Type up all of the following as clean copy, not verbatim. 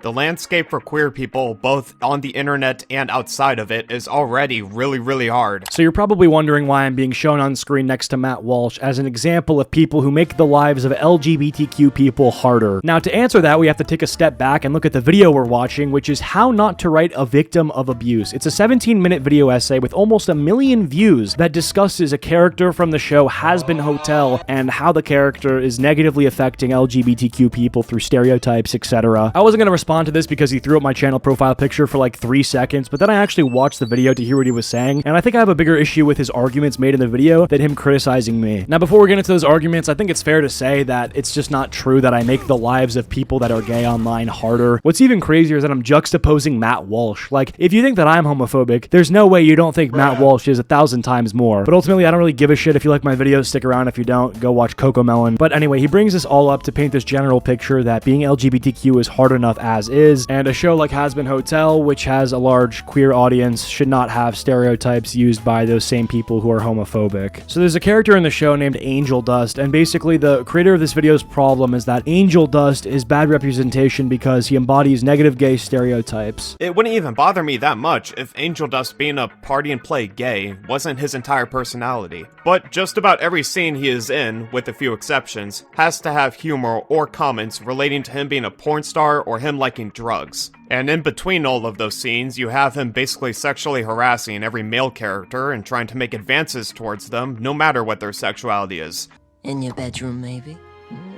The landscape for queer people, both on the internet and outside of it, is already really, really hard. So you're probably wondering why I'm being shown on screen next to Matt Walsh as an example of people who make the lives of LGBTQ people harder. Now, to answer that, we have to take a step back and look at the video we're watching, which is How Not to Write a Victim of Abuse. It's a 17-minute video essay with almost 1 million views that discusses a character from the show Has Been Hotel and how the character is negatively affecting LGBTQ people through stereotypes, etc. I wasn't going to respond to this because he threw up my channel profile picture for like 3 seconds, but then I actually watched the video to hear what he was saying, and I think I have a bigger issue with his arguments made in the video than him criticizing me. Now, before we get into those arguments, I think it's fair to say that it's just not true that I make the lives of people that are gay online harder. What's even crazier is that I'm juxtaposing Matt Walsh. Like, if you think that I'm homophobic, there's no way you don't think Matt Walsh is 1,000 times more. But ultimately, I don't really give a shit if you like my videos. Stick around. If you don't, go watch Cocomelon. But anyway, he brings this all up to paint this general picture that being LGBTQ is hard enough as is, and a show like Has Been Hotel, which has a large queer audience, should not have stereotypes used by those same people who are homophobic. So there's a character in the show named Angel Dust, and basically the creator of this video's problem is that Angel Dust is bad representation because he embodies negative gay stereotypes. It wouldn't even bother me that much if Angel Dust being a party and play gay wasn't his entire personality. But just about every scene he is in, with a few exceptions, has to have humor or comments relating to him being a porn star or him liking drugs. And in between all of those scenes, you have him basically sexually harassing every male character and trying to make advances towards them, no matter what their sexuality is. In your bedroom, maybe?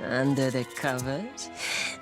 Under the covers?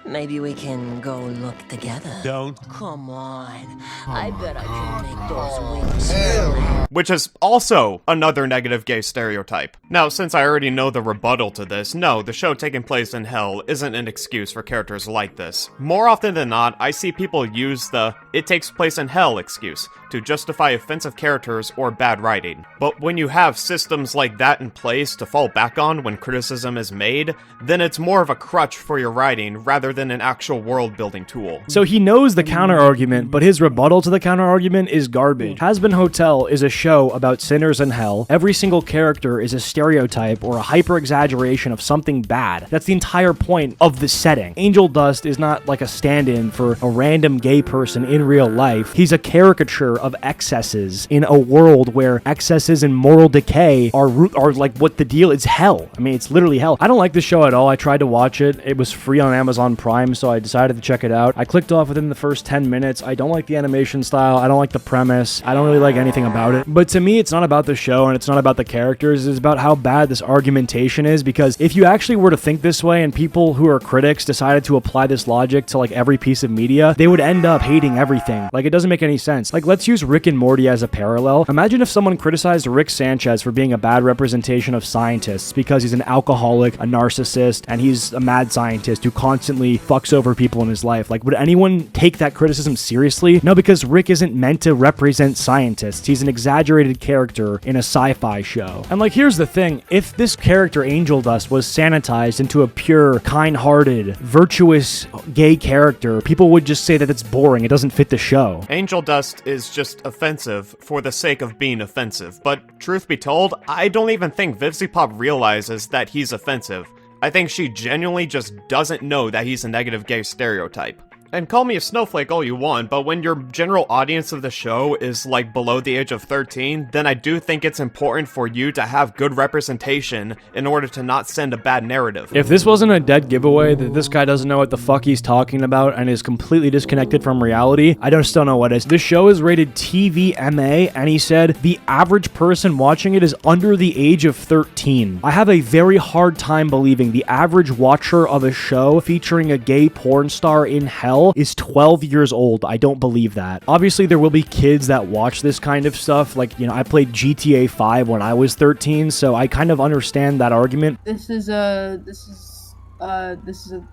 Maybe we can go look together. Don't. Come on. I bet I can make those wings smell. Which is also another negative gay stereotype. Now, since I already know the rebuttal to this, no, the show taking place in hell isn't an excuse for characters like this. More often than not, I see people use the "it takes place in hell" excuse to justify offensive characters or bad writing. But when you have systems like that in place to fall back on when criticism is made, then it's more of a crutch for your writing rather than an actual world-building tool. So he knows the counter-argument, but his rebuttal to the counter-argument is garbage. Has Been Hotel is a show about sinners in hell. Every single character is a stereotype or a hyper-exaggeration of something bad. That's the entire point of the setting. Angel Dust is not like a stand-in for a random gay person in real life. He's a caricature of excesses in a world where excesses and moral decay are like what the deal is. Hell. I mean, it's literally hell. I don't like this show at all. I tried to watch it. It was free on Amazon Prime, so I decided to check it out. I clicked off within the first 10 minutes. I don't like the animation style. I don't like the premise. I don't really like anything about it. But to me, it's not about the show and it's not about the characters. It's about how bad this argumentation is, because if you actually were to think this way and people who are critics decided to apply this logic to like every piece of media, they would end up hating everything. Like, it doesn't make any sense. Like, let's use Rick and Morty as a parallel. Imagine if someone criticized Rick Sanchez for being a bad representation of scientists because he's an alcoholic, a narcissist, and he's a mad scientist who constantly fucks over people in his life. Like, would anyone take that criticism seriously? No, because Rick isn't meant to represent scientists. He's an exaggerated character in a sci-fi show. And like, here's the thing. If this character, Angel Dust, was sanitized into a pure, kind-hearted, virtuous gay character, people would just say that it's boring. It doesn't fit the show. Angel Dust is just offensive for the sake of being offensive, but truth be told, I don't even think Vivzipop realizes that he's offensive. I think she genuinely just doesn't know that he's a negative gay stereotype. And call me a snowflake all you want, but when your general audience of the show is like below the age of 13, then I do think it's important for you to have good representation in order to not send a bad narrative. If this wasn't a dead giveaway that this guy doesn't know what the fuck he's talking about and is completely disconnected from reality, I just don't know what is. This show is rated TVMA, and he said the average person watching it is under the age of 13. I have a very hard time believing the average watcher of a show featuring a gay porn star in hell is 12 years old. I don't believe that. Obviously, there will be kids that watch this kind of stuff. Like, you know, I played GTA 5 when I was 13, so I kind of understand that argument. This is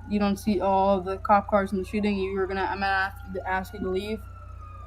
you don't see all the cop cars in the shooting. I'm gonna have to ask you to leave.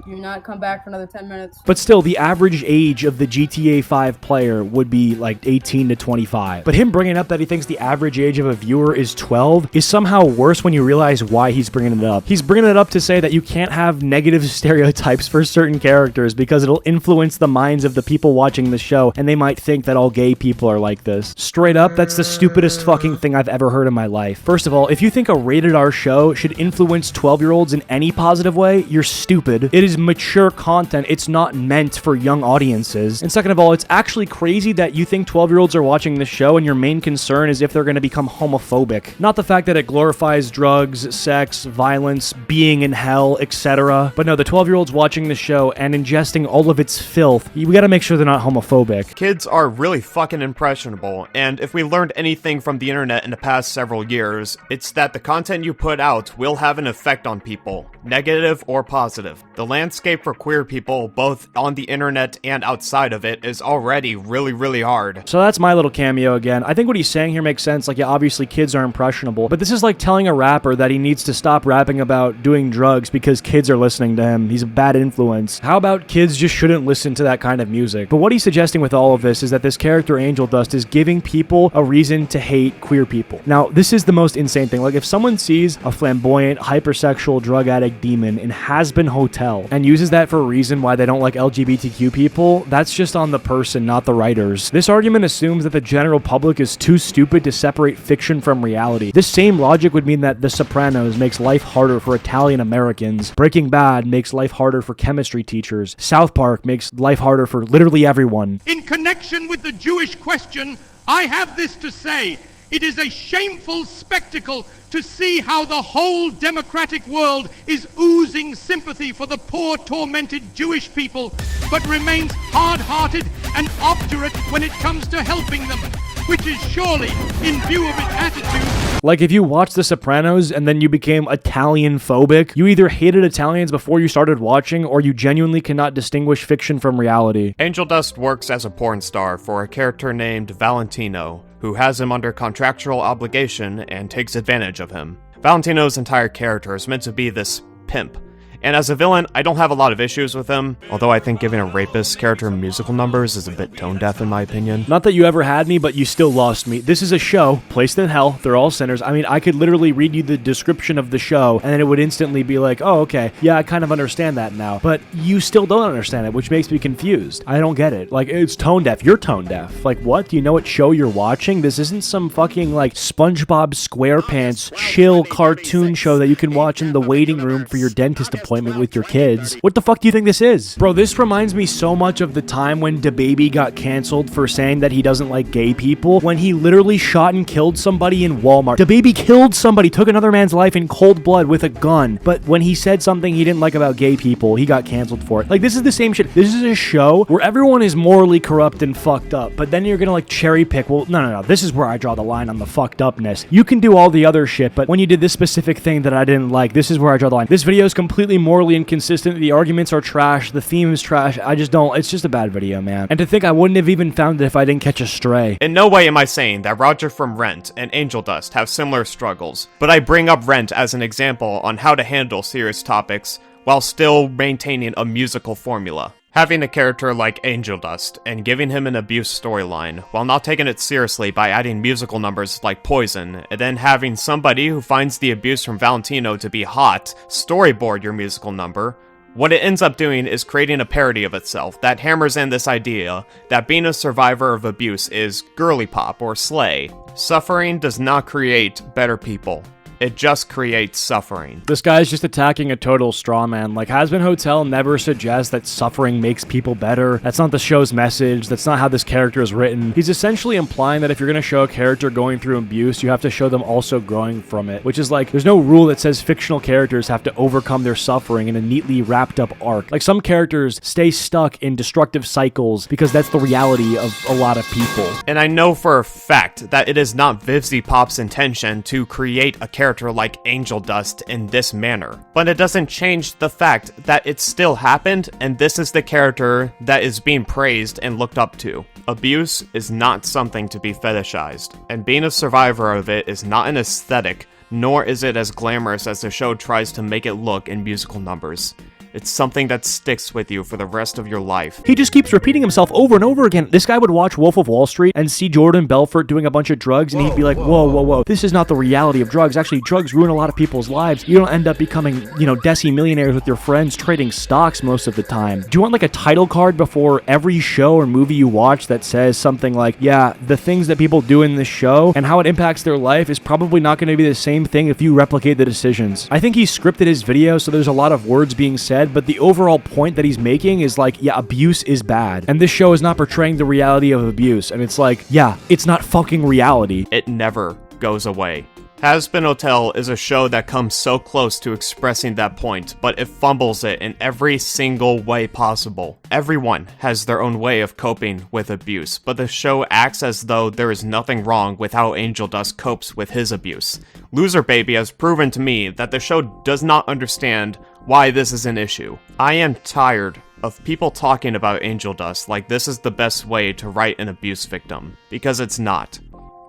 Do not come back for another 10 minutes. But still, the average age of the GTA 5 player would be like 18 to 25. But him bringing up that he thinks the average age of a viewer is 12 is somehow worse when you realize why he's bringing it up. He's bringing it up to say that you can't have negative stereotypes for certain characters because it'll influence the minds of the people watching the show, and they might think that all gay people are like this. Straight up, that's the stupidest fucking thing I've ever heard in my life. First of all, if you think a rated R show should influence 12-year-olds in any positive way, you're stupid. It is mature content. It's not meant for young audiences. And second of all, it's actually crazy that you think 12-year-olds are watching this show and your main concern is if they're going to become homophobic. Not the fact that it glorifies drugs, sex, violence, being in hell, etc. But no, the 12-year-olds watching the show and ingesting all of its filth, we gotta make sure they're not homophobic. Kids are really fucking impressionable, and if we learned anything from the internet in the past several years, it's that the content you put out will have an effect on people, negative or positive. The landscape for queer people, both on the internet and outside of it, is already really hard. So that's my little cameo again. I think what he's saying here makes sense. Like, yeah, obviously kids are impressionable, but this is like telling a rapper that he needs to stop rapping about doing drugs because kids are listening to him. He's a bad influence. How about kids just shouldn't listen to that kind of music? But what he's suggesting with all of this is that this character Angel Dust is giving people a reason to hate queer people. Now, this is the most insane thing. Like, if someone sees a flamboyant, hypersexual, drug addict demon in Has-Been Hotel and uses that for a reason why they don't like LGBTQ people, that's just on the person, not the writers. This argument assumes that the general public is too stupid to separate fiction from reality. This same logic would mean that The Sopranos makes life harder for Italian Americans, Breaking Bad makes life harder for chemistry teachers, South Park makes life harder for literally everyone. In connection with the Jewish question, I have this to say. It is a shameful spectacle to see how the whole democratic world is oozing sympathy for the poor, tormented Jewish people, but remains hard-hearted and obdurate when it comes to helping them, which is surely, in view of its attitude... Like, if you watched The Sopranos and then you became Italian-phobic, you either hated Italians before you started watching, or you genuinely cannot distinguish fiction from reality. Angel Dust works as a porn star for a character named Valentino, who has him under contractual obligation and takes advantage of him. Valentino's entire character is meant to be this pimp. And as a villain, I don't have a lot of issues with him, although I think giving a rapist character musical numbers is a bit tone-deaf in my opinion. Not that you ever had me, but you still lost me. This is a show, placed in hell, they're all sinners. I mean, I could literally read you the description of the show, and then it would instantly be like, oh, okay, yeah, I kind of understand that now. But you still don't understand it, which makes me confused. I don't get it. Like, it's tone-deaf. You're tone-deaf. Like, what? Do you know what show you're watching? This isn't some fucking, like, SpongeBob SquarePants chill cartoon show that you can watch in the waiting room for your dentist appointment with your kids. What the fuck do you think this is? Bro, this reminds me so much of the time when DaBaby got canceled for saying that he doesn't like gay people, when he literally shot and killed somebody in Walmart. DaBaby killed somebody, took another man's life in cold blood with a gun, but when he said something he didn't like about gay people, he got canceled for it. Like, this is the same shit. This is a show where everyone is morally corrupt and fucked up, but then you're gonna, like, cherry pick, well, no, this is where I draw the line on the fucked upness. You can do all the other shit, but when you did this specific thing that I didn't like, this is where I draw the line. This video is completely morally inconsistent. The arguments are trash. The theme is trash. I just don't. It's just a bad video, man. And to think I wouldn't have even found it if I didn't catch a stray. In no way am I saying that Roger from Rent and Angel Dust have similar struggles, but I bring up Rent as an example on how to handle serious topics while still maintaining a musical formula. Having a character like Angel Dust and giving him an abuse storyline, while not taking it seriously by adding musical numbers like Poison, and then having somebody who finds the abuse from Valentino to be hot storyboard your musical number, what it ends up doing is creating a parody of itself that hammers in this idea that being a survivor of abuse is girly pop or slay. Suffering does not create better people. It just creates suffering. This guy's just attacking a total straw man. Like, Has-Been Hotel never suggests that suffering makes people better. That's not the show's message. That's not how this character is written. He's essentially implying that if you're gonna show a character going through abuse, you have to show them also growing from it. Which is like, there's no rule that says fictional characters have to overcome their suffering in a neatly wrapped up arc. Like, some characters stay stuck in destructive cycles because that's the reality of a lot of people. And I know for a fact that it is not Vivzy Pop's intention to create a character like Angel Dust in this manner. But it doesn't change the fact that it still happened, and this is the character that is being praised and looked up to. Abuse is not something to be fetishized, and being a survivor of it is not an aesthetic, nor is it as glamorous as the show tries to make it look in musical numbers. It's something that sticks with you for the rest of your life. He just keeps repeating himself over and over again. This guy would watch Wolf of Wall Street and see Jordan Belfort doing a bunch of drugs, and he'd be like, whoa, this is not the reality of drugs. Actually, drugs ruin a lot of people's lives. You don't end up becoming, desi millionaires with your friends trading stocks most of the time. Do you want like a title card before every show or movie you watch that says something like, yeah, the things that people do in this show and how it impacts their life is probably not going to be the same thing if you replicate the decisions. I think he scripted his video, so there's a lot of words being said, but the overall point that he's making is like, yeah, abuse is bad. And this show is not portraying the reality of abuse. And it's like, yeah, it's not fucking reality. It never goes away. Has-Been Hotel is a show that comes so close to expressing that point, but it fumbles it in every single way possible. Everyone has their own way of coping with abuse, but the show acts as though there is nothing wrong with how Angel Dust copes with his abuse. Loser Baby has proven to me that the show does not understand why this is an issue. I am tired of people talking about Angel Dust like this is the best way to write an abuse victim, because it's not.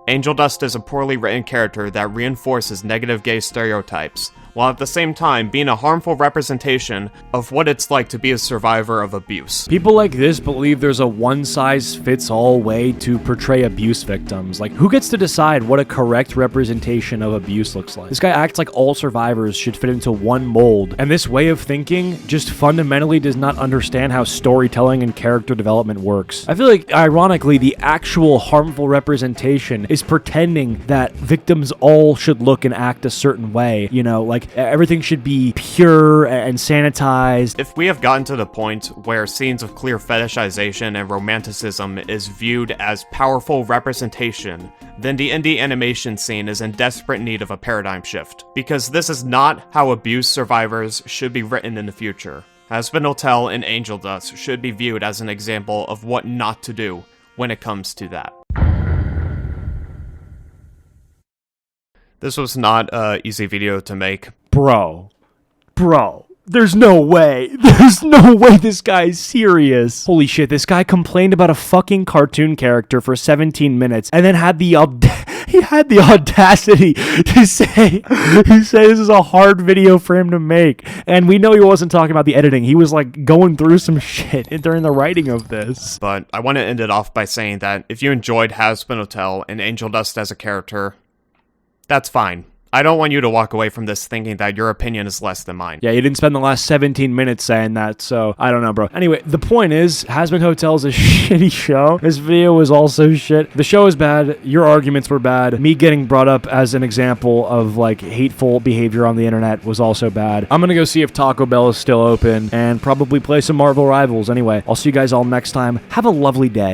Angel Dust is a poorly written character that reinforces negative gay stereotypes, while at the same time being a harmful representation of what it's like to be a survivor of abuse. People like this believe there's a one-size-fits-all way to portray abuse victims. Like, who gets to decide what a correct representation of abuse looks like? This guy acts like all survivors should fit into one mold, and this way of thinking just fundamentally does not understand how storytelling and character development works. I feel like, ironically, the actual harmful representation is pretending that victims all should look and act a certain way, like everything should be pure and sanitized. If we have gotten to the point where scenes of clear fetishization and romanticism is viewed as powerful representation, then the indie animation scene is in desperate need of a paradigm shift, because this is not how abuse survivors should be written in the future. Has-Been Hotel and Angel Dust should be viewed as an example of what not to do when it comes to that. This was not an easy video to make. Bro, there's no way. There's no way this guy's serious. Holy shit, this guy complained about a fucking cartoon character for 17 minutes and then had the audacity to say this is a hard video for him to make. And we know he wasn't talking about the editing. He was like going through some shit during the writing of this. But I want to end it off by saying that if you enjoyed Has-Been Hotel and Angel Dust as a character, that's fine. I don't want you to walk away from this thinking that your opinion is less than mine. Yeah, you didn't spend the last 17 minutes saying that, so I don't know, bro. Anyway, the point is, Has-Been Hotel is a shitty show. This video was also shit. The show is bad. Your arguments were bad. Me getting brought up as an example of, like, hateful behavior on the internet was also bad. I'm gonna go see if Taco Bell is still open and probably play some Marvel Rivals. Anyway, I'll see you guys all next time. Have a lovely day.